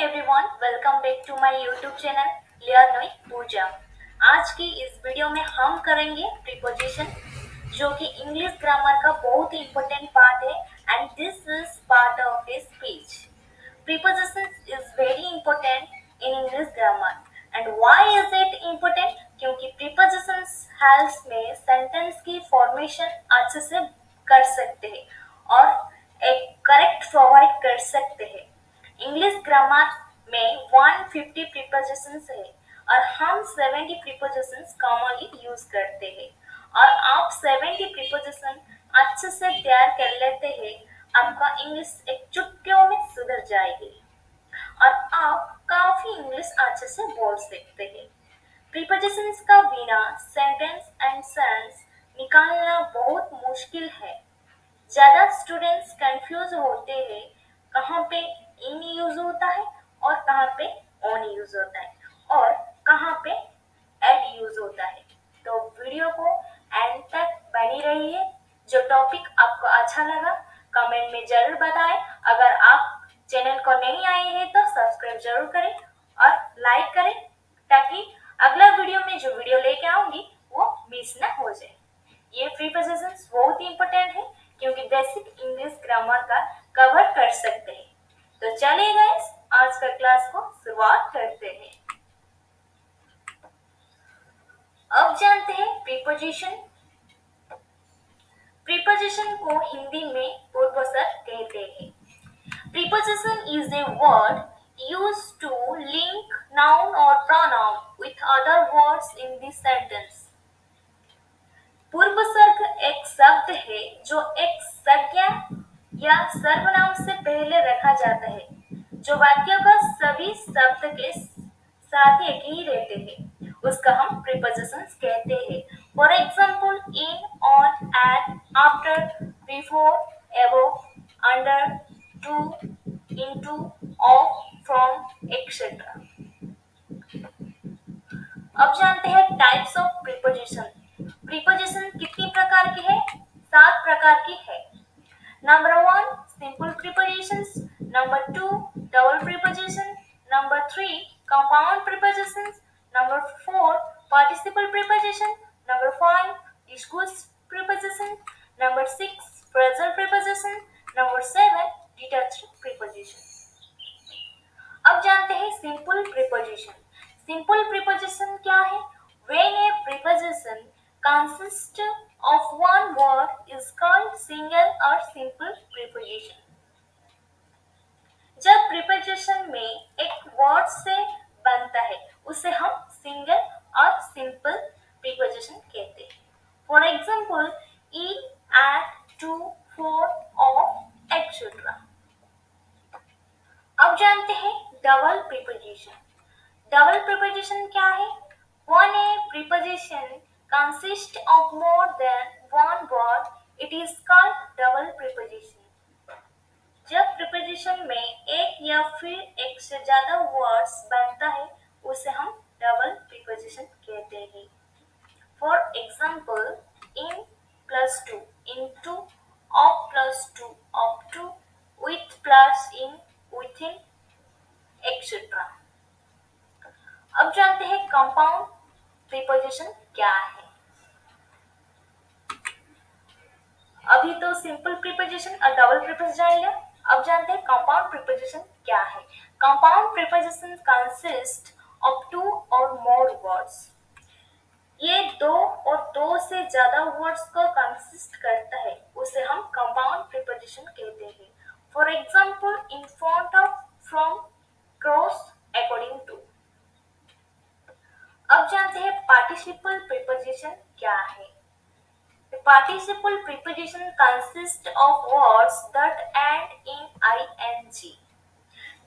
Everyone, welcome back to my YouTube channel learn with Pooja. आज की इस वीडियो में हम करेंगे प्रीपोजिशन, जो कि इंग्लिश ग्रामर का बहुत ही इंपॉर्टेंट पार्ट है and this is part of a speech. Preposition is very important in English grammar and why is it important? क्योंकि प्रीपोजिशंस हेल्प्स में सेंटेंस की फॉर्मेशन अच्छे से कर सकते हैं और एक करेक्ट प्रोवाइड कर सकते हैं। इंग्लिश ग्रामर में 150 प्रीपोजिशंस है और हम 70 प्रीपोजिशंस कॉमनली यूज करते हैं। और आप 70 प्रीपोजिशन अच्छे से तैयार कर लेते हैं, आपका इंग्लिश एक चुटकियों में सुधर जाएगी और आप काफी इंग्लिश अच्छे से बोल सकते हैं। प्रीपोजिशंस का बिना सेंटेंस एंड सेंस निकालना बहुत मुश्किल है। ज्यादा स्टूडेंट्स कंफ्यूज होते हैं कहाँ पे इन यूज होता है और कहाँ पे ऑन यूज होता है और कहाँ पे एड यूज होता है। तो वीडियो को एंड तक बनी रहिए। जो टॉपिक आपको अच्छा लगा कमेंट में जरूर बताएं। अगर आप चैनल को नहीं आए हैं तो सब्सक्राइब जरूर करें और लाइक करें, ताकि अगला वीडियो में जो वीडियो लेके आऊंगी वो मिस ना हो जाए। ये प्रीपोजिशंस बहुत ही इंपॉर्टेंट है क्योंकि बेसिक इंग्लिश ग्रामर का कवर कर सकते हैं। तो चलिए गाइस, आज का क्लास को शुरुआत करते हैं। अब जानते हैं प्रीपोजिशन। प्रीपोजिशन को हिंदी में पूर्वसर्ग कहते हैं। Preposition is a word used to link noun or pronoun with other words in the sentence. पूर्वसर्ग एक शब्द है जो एक संज्ञा या सर्वनाम से पहले रखा जाता है, जो वाक्य का सभी शब्द के साथ एक ही रहते हैं। उसका हम प्रीपोजिशंस कहते हैं। For example, in, on, at, after, before, above, under, to, into, of, from, etcetera. अब जानते हैं टाइप्स ऑफ प्रीपोजिशन। प्रीपोजिशन कितनी प्रकार की है? 7 प्रकार की है। Number 1 simple prepositions, number 2 double preposition, number 3 compound prepositions, number 4 participle preposition, number 5 discourse preposition, number 6 phrasal preposition, number 7 detached preposition. अब जानते हैं सिंपल प्रीपोजिशन। सिंपल प्रीपोजिशन क्या है? When a preposition consists of one word is called single or simple preposition. जब preposition में एक word से बनता है उसे हम सिंगल और सिंपल प्रीपोजिशन कहते हैं। For example, in, at, to, for, of, etcetera. अब जानते हैं डबल प्रीपोजिशन। डबल प्रीपोजिशन क्या है? When a preposition consists of more than one word, it is called double preposition. जब प्रीपोजिशन में एक या फिर एक से ज्यादा वर्ड्स बनता है उसे हम डबल प्रीपोजिशन कहते हैं। For example, in plus to, into, of plus to, of to, with plus in, within, etcetera. अब जानते हैं कंपाउंड प्रीपोजिशन क्या है। अभी तो सिंपल प्रीपोजिशन और डबल प्रीपोजिशन जान लिया। अब जानते हैं कंपाउंड प्रीपोजिशन क्या है। कंपाउंड प्रीपोजिशन कंसिस्ट ऑफ 2 और मोर वर्ड्स। ये 2 और 2 से ज्यादा वर्ड्स को कंसिस्ट करता है, उसे हम कंपाउंड प्रीपोजिशन कहते हैं। For example, in front of, from, cross, according to. अब जानते हैं पार्टिसिपल प्रीपोजिशन क्या है। The participle preposition consists of words that end in ing.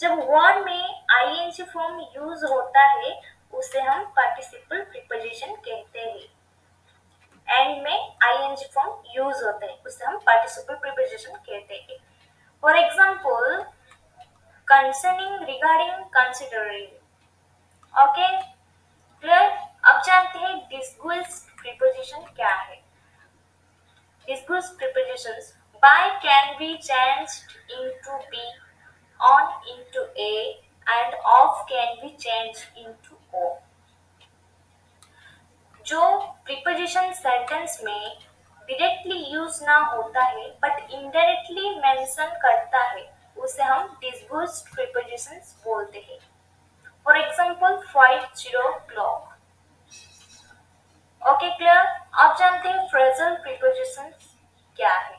जब वर्ड में ing फॉर्म यूज होता है उसे हम पार्टिसिपल प्रीपोजिशन कहते हैं। एंड में ing फॉर्म यूज होता है उसे हम पार्टिसिपल प्रीपोजिशन कहते हैं। For example, concerning, regarding, considering. Okay clear? अब जानते हैं डिस्गुइस्ड प्रीपोजिशन क्या है। Disguised prepositions by can be changed into be, on into a, and of can be changed into o. जो प्रीपोजिशन सेंटेंस में डायरेक्टली यूज ना होता है बट इनडायरेक्टली मेंशन करता है उसे हम डिसबर्स्ड प्रीपोजिशंस बोलते हैं. For example 5 o'clock. Okay clear. आप जानते हैं फ्रेजल प्रीपोजिशंस क्या है.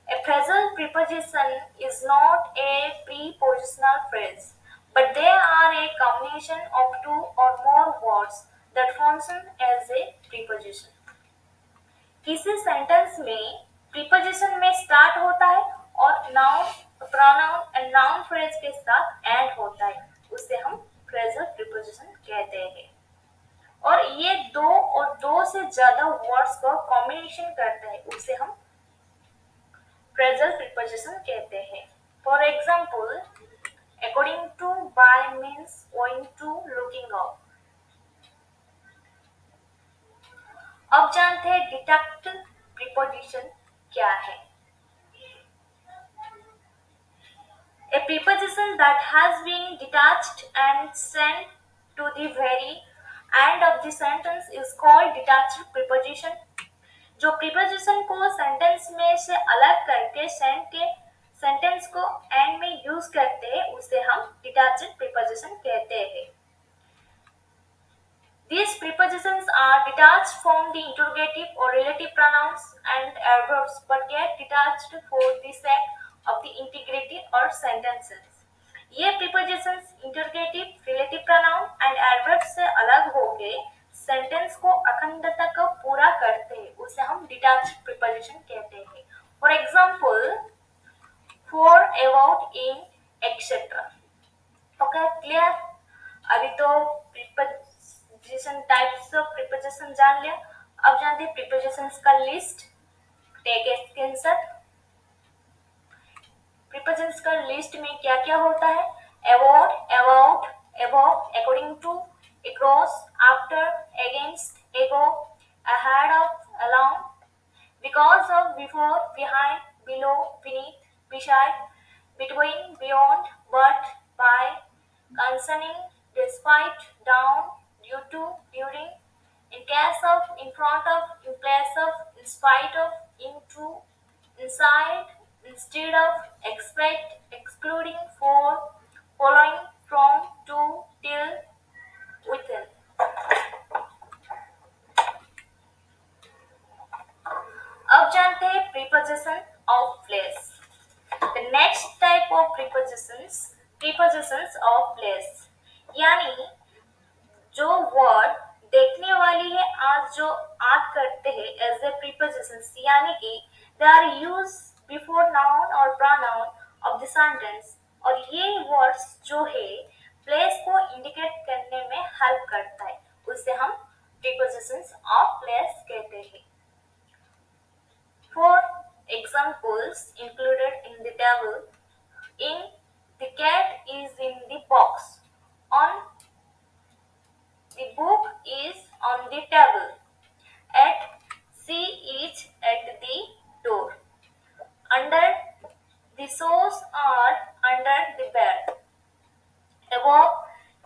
A phrasal preposition is not a prepositional phrase, but they are a combination of two or more words that function as a preposition. किसी sentence में preposition में start होता है और noun pronoun and noun phrase के साथ and होता है उसे हम फ्रेजल प्रीपोजिशन कहते हैं. और ये दो और दो से ज्यादा वर्ड्स का कॉम्बिनेशन करता है उसे हम फ्रेजल प्रीपोजिशन कहते हैं. For example according to by means owing to looking up. अब जानते हैं डिडक्ट प्रीपोजिशन क्या है. A preposition that has been detached and sent to the very end of the sentence is called detached preposition. जो preposition को sentence में से अलग करके सेंटेंस को एंड में यूज करते हैं उसे हम डिटैच्ड प्रीपोजिशन कहते हैं. These prepositions are detached from the interrogative or relative pronouns and adverbs but get detached for the sake of the integrity or sentences. ये prepositions interrogative, relative pronoun and adverbs से अलग होके sentence को अखंडता को पूरा करते हैं उसे हम डिटैच्ड प्रीपोजिशन कहते हैं. For example for, about, in, etc. Okay clear. अभी तो प्रीपोजिशन टाइप्स ऑफ प्रीपोजिशन जान लिया. अब जानते हैं प्रीपोजिशंस का list. Take a screenshot. Prepositions का लिस्ट में क्या क्या होता है. about, about, above, according to, across, after, against, ago, ahead of, along, because of, before, behind, below, beneath, beside, between, beyond, but, by, concerning, despite, down, due to, during, in case of, in front of, in place of, in spite of, into, inside, instead of, expect, excluding, for, following, from, to, till, within. अब जानते हैं preposition of place. The next type of prepositions of place. यानी जो word देखने वाली है आज जो आग करते हैं एज ए prepositions यानी कि they are used before noun और pronoun of the sentence. और ये वर्ड्स जो है प्लेस को इंडिकेट करने में हेल्प करता है उसे हम prepositions of place कहते हैं. For examples included in the table, in the cat is in the box, on the book is on the table, at she is at the door, under the shoes are under the bed, above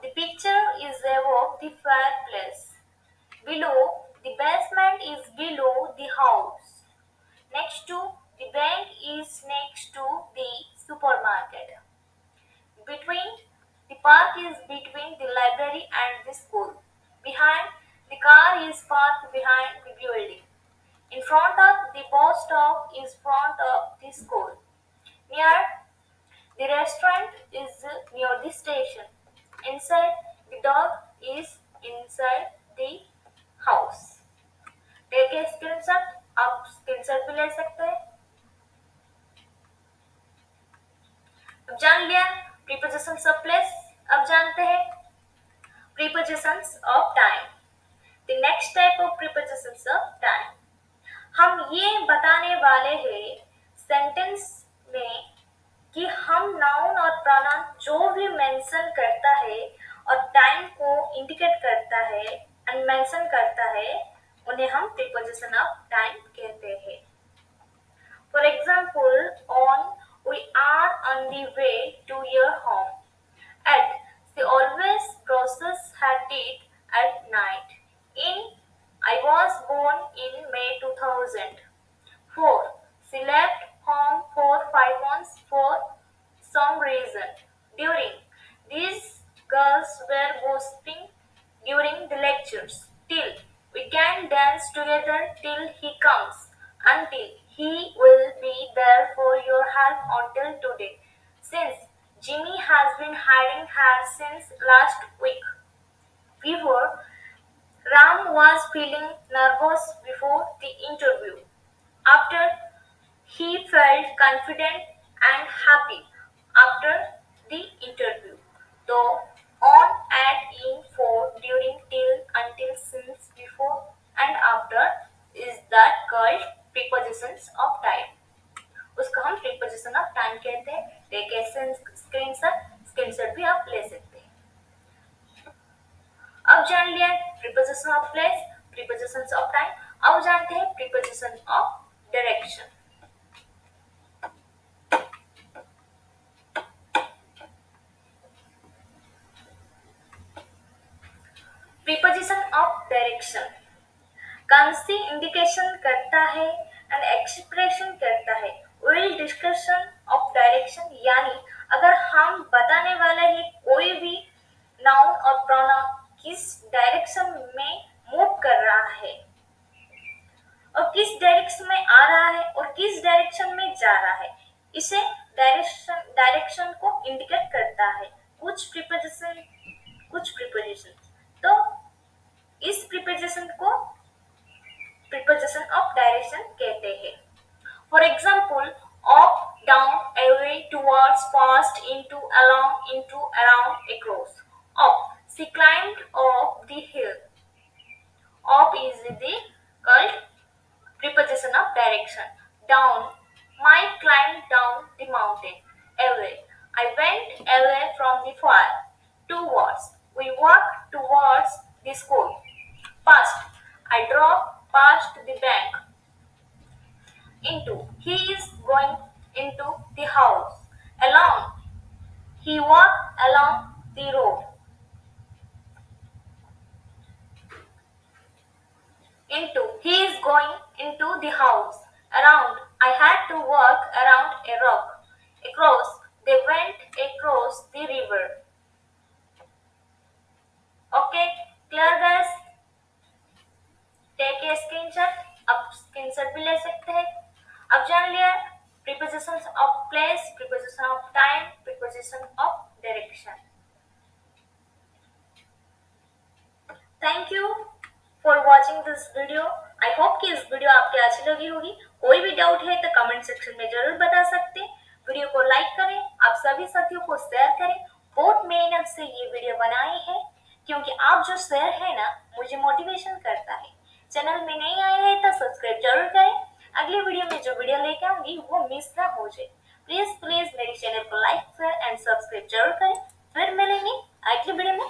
the picture is above the fireplace, below the basement is below the house, next to the bank is next to the supermarket, between the park is between the library and the school, behind the car is parked behind the building, in front of the bus stop is front of the school, near the restaurant is near the station, inside the dog is inside the house. Take a screenshot. आप screenshot भी ले सकते हैं. अब जान लिया prepositions of place. अब जानते हैं prepositions of time. The next type of prepositions of time. हम ये बताने वाले हैं सेंटेंस में कि हम नाउन और प्रोनाउन जो भी मेंशन करता है और टाइम को इंडिकेट करता है एंड मेंशन करता है उन्हें हम प्रीपोजिशन ऑफ टाइम कहते हैं. For example on we are on the way to your home, at brushes her teeth at night. I was born in May 2000. 4. She left home for 5 months for some reason. During these girls were gossiping during the lectures. Till we can dance together till he comes. Until he will be there for your help until today. Since Jimmy has been hiding her since last week. Before, Ram was feeling nervous before the interview. After, he felt confident and happy after the interview. Though on at in for during till until since before and after is that called prepositions of time. उसको हम preposition of time कहते हैं. Take a screenshot भी आप ले सकते हैं. अब जान लिया preposition of place, prepositions of time. अब जानते हैं preposition of direction. Preposition of direction कौन सी इंडिकेशन करता है एंड एक्सप्रेशन करता है. विल डिस्कशन ऑफ डायरेक्शन यानी अगर हम बताने वाले हैं कोई भी नाउन और प्रोनाउन किस डायरेक्शन में मूव कर रहा है और किस डायरेक्शन में आ रहा है और किस डायरेक्शन में जा रहा है, इसे डायरेक्शन को इंडिकेट करता है. कुछ प्रीपोजिशन तो इस प्रीपोजिशन को प्रीपोजिशन ऑफ डायरेक्शन कहते हैं. For example, up, down, away, towards, past, into, along, into, around, across. Up, she climbed up the hill. Up is the called preposition of direction. Down, Mike climbed down the mountain. Away, I went away from the fire. Towards, we walked towards the school. Past, I drove past the bank. Into, he is going into the house. Along, he walked along the road. Into, he is going into the house. Around, I had to walk around a rock. Across, they went across the river. Okay, clear guys? Take a screenshot. अब screenshot भी ले सकते हैं. अब जान लिया prepositions of place, preposition of time, preposition of direction. Thank you for watching this video. I hope कि इस वीडियो आपके अच्छी लगी होगी. कोई भी डाउट है तो कमेंट सेक्शन में जरूर बता सकते हैं. वीडियो को लाइक करें, आप सभी साथियों को शेयर करें. बहुत मेहनत से ये वीडियो बनाई है क्योंकि आप जो शेयर है ना मुझे मोटिवेशन करता है. चैनल में नहीं आए हैं तो सब्सक्राइब जरूर करें. अगले वीडियो में जो वीडियो लेकर आऊंगी वो मिस ना हो जाए. प्लीज मेरे चैनल को लाइक शेयर एंड सब्सक्राइब जरूर करें. फिर मिलेंगे अगले वीडियो में.